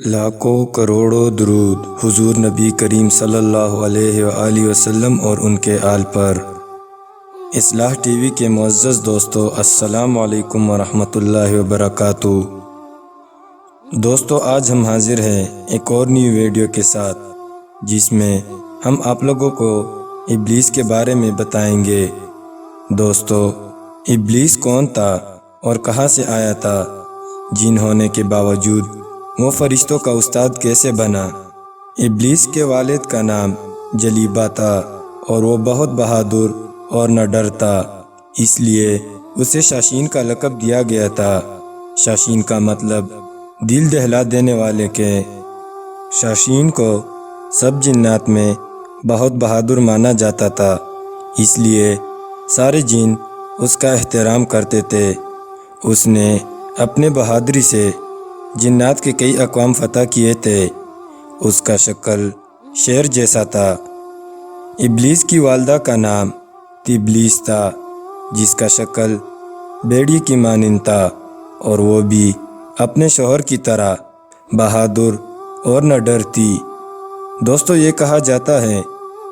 لاکھوں کروڑوں درود حضور نبی کریم صلی اللہ علیہ وآلہ وسلم اور ان کے آل پر۔ اصلاح ٹی وی کے معزز دوستو، السلام علیکم ورحمۃ اللہ وبرکاتہ۔ دوستو، آج ہم حاضر ہیں ایک اور نیو ویڈیو کے ساتھ، جس میں ہم آپ لوگوں کو ابلیس کے بارے میں بتائیں گے۔ دوستو، ابلیس کون تھا اور کہاں سے آیا تھا؟ جن ہونے کے باوجود وہ فرشتوں کا استاد کیسے بنا؟ ابلیس کے والد کا نام جلیبہ تھا اور وہ بہت بہادر اور نہ ڈرتا، اس لیے اسے شاشین کا لقب دیا گیا تھا۔ شاشین کا مطلب دل دہلا دینے والے کے۔ شاشین کو سب جنات میں بہت بہادر مانا جاتا تھا، اس لیے سارے جن اس کا احترام کرتے تھے۔ اس نے اپنے بہادری سے جنات کے کئی اقوام فتح کیے تھے۔ اس کا شکل شیر جیسا تھا۔ ابلیس کی والدہ کا نام تبلیس تھا، جس کا شکل بیڑی کی مانند تھا، اور وہ بھی اپنے شوہر کی طرح بہادر اور نہ ڈر تھی۔ دوستو، یہ کہا جاتا ہے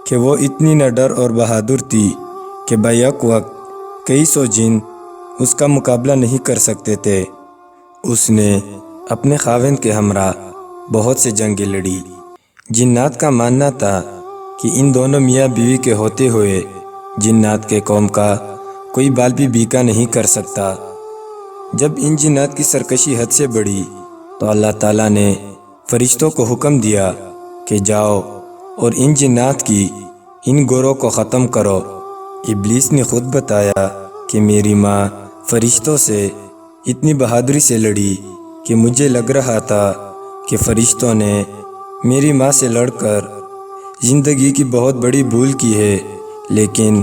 کہ وہ اتنی نہ ڈر اور بہادر تھی کہ بیک وقت کئی سو جن اس کا مقابلہ نہیں کر سکتے تھے۔ اس نے اپنے خاوند کے ہمراہ بہت سے جنگیں لڑی۔ جنات کا ماننا تھا کہ ان دونوں میاں بیوی کے ہوتے ہوئے جنات کے قوم کا کوئی بال بھی بیکا نہیں کر سکتا۔ جب ان جنات کی سرکشی حد سے بڑھی تو اللہ تعالیٰ نے فرشتوں کو حکم دیا کہ جاؤ اور ان جنات کی ان گروہ کو ختم کرو۔ ابلیس نے خود بتایا کہ میری ماں فرشتوں سے اتنی بہادری سے لڑی کہ مجھے لگ رہا تھا کہ فرشتوں نے میری ماں سے لڑ کر زندگی کی بہت بڑی بھول کی ہے، لیکن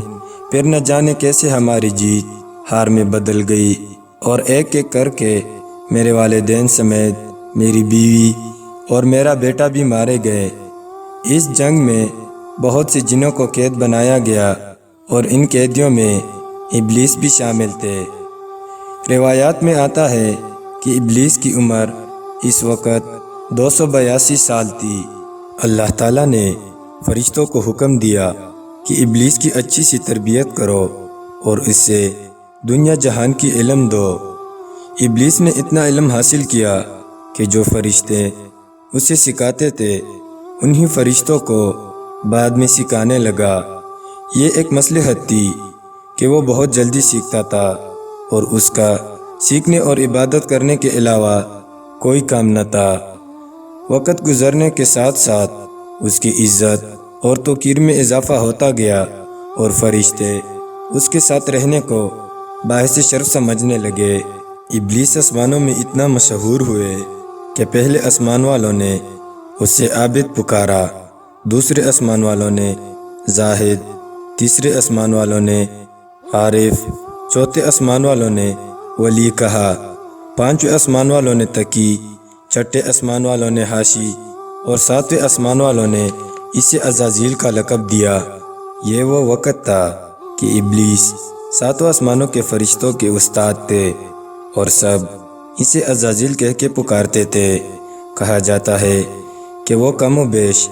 پھر نہ جانے کیسے ہماری جیت ہار میں بدل گئی اور ایک ایک کر کے میرے والدین سمیت میری بیوی اور میرا بیٹا بھی مارے گئے۔ اس جنگ میں بہت سے جنوں کو قید بنایا گیا اور ان قیدیوں میں ابلیس بھی شامل تھے۔ روایات میں آتا ہے کہ ابلیس کی عمر اس وقت 282 سال تھی۔ اللہ تعالیٰ نے فرشتوں کو حکم دیا کہ ابلیس کی اچھی سی تربیت کرو اور اس سے دنیا جہان کی علم دو۔ ابلیس نے اتنا علم حاصل کیا کہ جو فرشتے اسے سکھاتے تھے انہی فرشتوں کو بعد میں سکھانے لگا۔ یہ ایک مصلحت تھی کہ وہ بہت جلدی سیکھتا تھا اور اس کا سیکھنے اور عبادت کرنے کے علاوہ کوئی کام نہ تھا۔ وقت گزرنے کے ساتھ ساتھ اس کی عزت اور توقیر میں اضافہ ہوتا گیا اور فرشتے اس کے ساتھ رہنے کو باعث شرف سمجھنے لگے۔ ابلیس آسمانوں میں اتنا مشہور ہوئے کہ پہلے آسمان والوں نے اسے عابد پکارا، دوسرے آسمان والوں نے زاہد، تیسرے آسمان والوں نے عارف، چوتھے آسمان والوں نے ولی کہا، پانچویں آسمان والوں نے تقی، چھٹے آسمان والوں نے حاشی اور ساتویں آسمان والوں نے اسے عزازیل کا لقب دیا۔ یہ وہ وقت تھا کہ ابلیس ساتوں آسمانوں کے فرشتوں کے استاد تھے اور سب اسے عزازیل کہہ کے پکارتے تھے۔ کہا جاتا ہے کہ وہ کم و بیش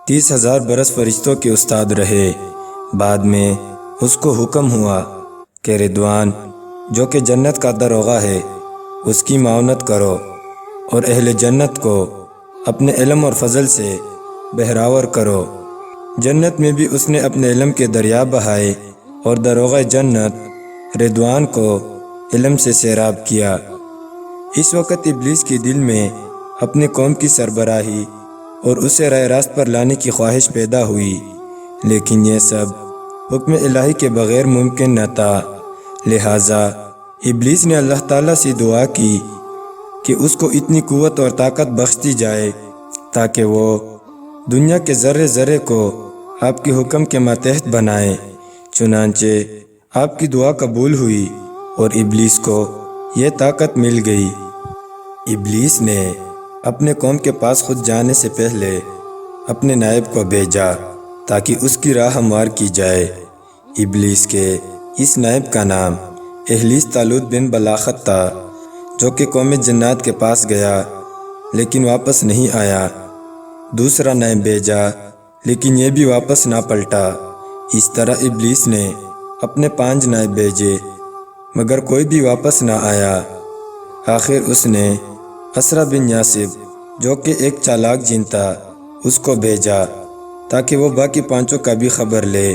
30,000 برس فرشتوں کے استاد رہے۔ بعد میں اس کو حکم ہوا کہ رضوان، جو کہ جنت کا داروغہ ہے، اس کی معاونت کرو اور اہل جنت کو اپنے علم اور فضل سے بہراور کرو۔ جنت میں بھی اس نے اپنے علم کے دریا بہائے اور داروغہ جنت رضوان کو علم سے سیراب کیا۔ اس وقت ابلیس کے دل میں اپنے قوم کی سربراہی اور اسے راہ راست پر لانے کی خواہش پیدا ہوئی، لیکن یہ سب حکم الہی کے بغیر ممکن نہ تھا۔ لہٰذا ابلیس نے اللہ تعالیٰ سے دعا کی کہ اس کو اتنی قوت اور طاقت بخش دی جائے تاکہ وہ دنیا کے ذرے ذرے کو آپ کے حکم کے ماتحت بنائے۔ چنانچہ آپ کی دعا قبول ہوئی اور ابلیس کو یہ طاقت مل گئی۔ ابلیس نے اپنے قوم کے پاس خود جانے سے پہلے اپنے نائب کو بھیجا تاکہ اس کی راہ ہموار کی جائے۔ ابلیس کے اس نائب کا نام اہلیس طالوت بن بلاخت تھا، جو کہ قوم جنات کے پاس گیا لیکن واپس نہیں آیا۔ دوسرا نائب بھیجا لیکن یہ بھی واپس نہ پلٹا۔ اس طرح ابلیس نے اپنے 5 نائب بھیجے مگر کوئی بھی واپس نہ آیا۔ آخر اس نے اسرا بن یاسب جو کہ ایک چالاک جن تھا اس کو بھیجا تاکہ وہ باقی 5 کا بھی خبر لے۔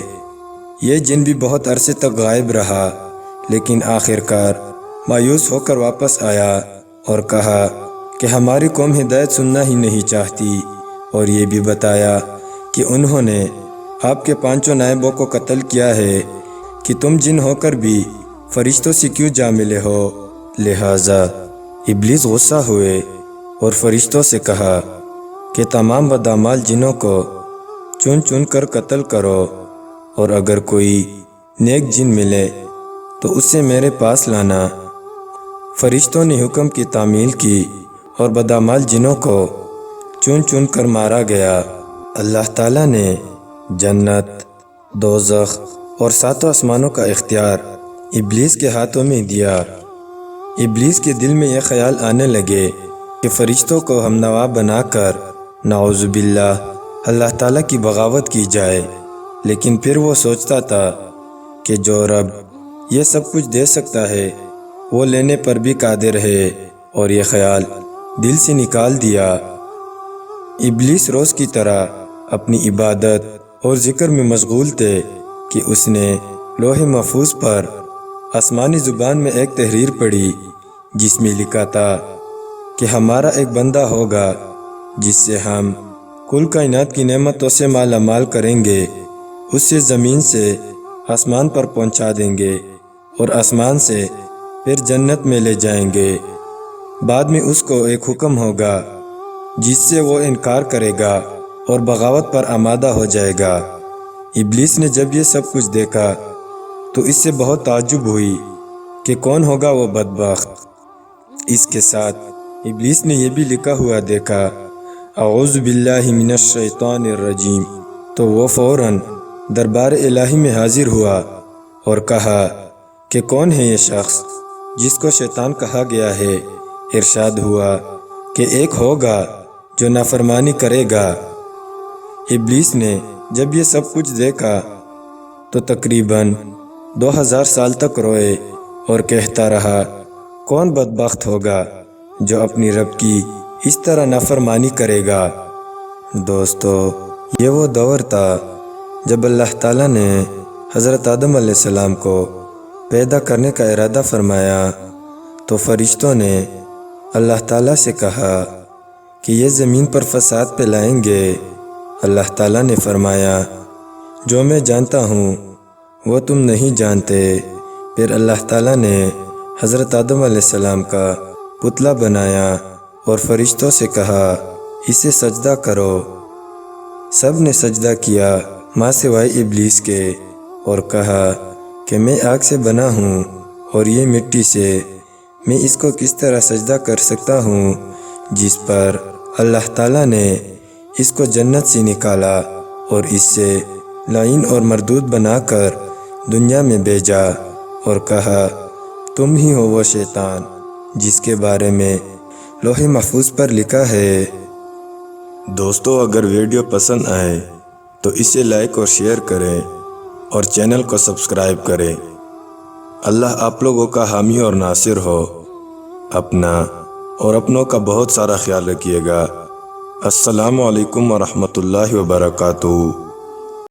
یہ جن بھی بہت عرصے تک غائب رہا لیکن آخر کار مایوس ہو کر واپس آیا اور کہا کہ ہماری قوم ہدایت سننا ہی نہیں چاہتی، اور یہ بھی بتایا کہ انہوں نے آپ کے 5 نائبوں کو قتل کیا ہے کہ تم جن ہو کر بھی فرشتوں سے کیوں جا ملے ہو۔ لہٰذا ابلیس غصہ ہوئے اور فرشتوں سے کہا کہ تمام بدعمال جنوں کو چن چن کر قتل کرو، اور اگر کوئی نیک جن ملے تو اسے میرے پاس لانا۔ فرشتوں نے حکم کی تعمیل کی اور بدعمال جنوں کو چن چن کر مارا گیا۔ اللہ تعالیٰ نے جنت، دوزخ اور 7 آسمانوں کا اختیار ابلیس کے ہاتھوں میں دیا۔ ابلیس کے دل میں یہ خیال آنے لگے کہ فرشتوں کو ہم نوا بنا کر نعوذ باللہ اللہ تعالیٰ کی بغاوت کی جائے، لیکن پھر وہ سوچتا تھا کہ جو رب یہ سب کچھ دے سکتا ہے وہ لینے پر بھی قادر ہے، اور یہ خیال دل سے نکال دیا۔ ابلیس روز کی طرح اپنی عبادت اور ذکر میں مشغول تھے کہ اس نے لوح محفوظ پر آسمانی زبان میں ایک تحریر پڑھی جس میں لکھا تھا کہ ہمارا ایک بندہ ہوگا جس سے ہم کل کائنات کی نعمتوں سے مالا مال کریں گے، اس سے زمین سے آسمان پر پہنچا دیں گے اور آسمان سے پھر جنت میں لے جائیں گے۔ بعد میں اس کو ایک حکم ہوگا جس سے وہ انکار کرے گا اور بغاوت پر آمادہ ہو جائے گا۔ ابلیس نے جب یہ سب کچھ دیکھا تو اس سے بہت تعجب ہوئی کہ کون ہوگا وہ بدبخت۔ اس کے ساتھ ابلیس نے یہ بھی لکھا ہوا دیکھا اعوذ باللہ من الشیطان الرجیم، تو وہ فوراً دربار الہی میں حاضر ہوا اور کہا کہ کون ہے یہ شخص جس کو شیطان کہا گیا ہے؟ ارشاد ہوا کہ ایک ہوگا جو نافرمانی کرے گا۔ ابلیس نے جب یہ سب کچھ دیکھا تو تقریباً 2000 سال تک روئے اور کہتا رہا کون بدبخت ہوگا جو اپنی رب کی اس طرح نافرمانی کرے گا۔ دوستو، یہ وہ دور تھا جب اللہ تعالیٰ نے حضرت آدم علیہ السلام کو پیدا کرنے کا ارادہ فرمایا تو فرشتوں نے اللہ تعالیٰ سے کہا کہ یہ زمین پر فساد پھیلائیں گے۔ اللہ تعالیٰ نے فرمایا جو میں جانتا ہوں وہ تم نہیں جانتے۔ پھر اللہ تعالیٰ نے حضرت آدم علیہ السلام کا پتلا بنایا اور فرشتوں سے کہا اسے سجدہ کرو۔ سب نے سجدہ کیا ماں سوائے ابلیس کے، اور کہا کہ میں آگ سے بنا ہوں اور یہ مٹی سے، میں اس کو کس طرح سجدہ کر سکتا ہوں جس پر اللہ تعالیٰ نے اس کو جنت سے نکالا اور اس سے لعین اور مردود بنا کر دنیا میں بھیجا، اور کہا تم ہی ہو وہ شیطان جس کے بارے میں لوح محفوظ پر لکھا ہے۔ دوستو، اگر ویڈیو پسند آئے تو اسے لائک اور شیئر کریں اور چینل کو سبسکرائب کریں۔ اللہ آپ لوگوں کا حامی اور ناصر ہو۔ اپنا اور اپنوں کا بہت سارا خیال رکھیے گا۔ السلام علیکم ورحمۃ اللہ وبرکاتہ۔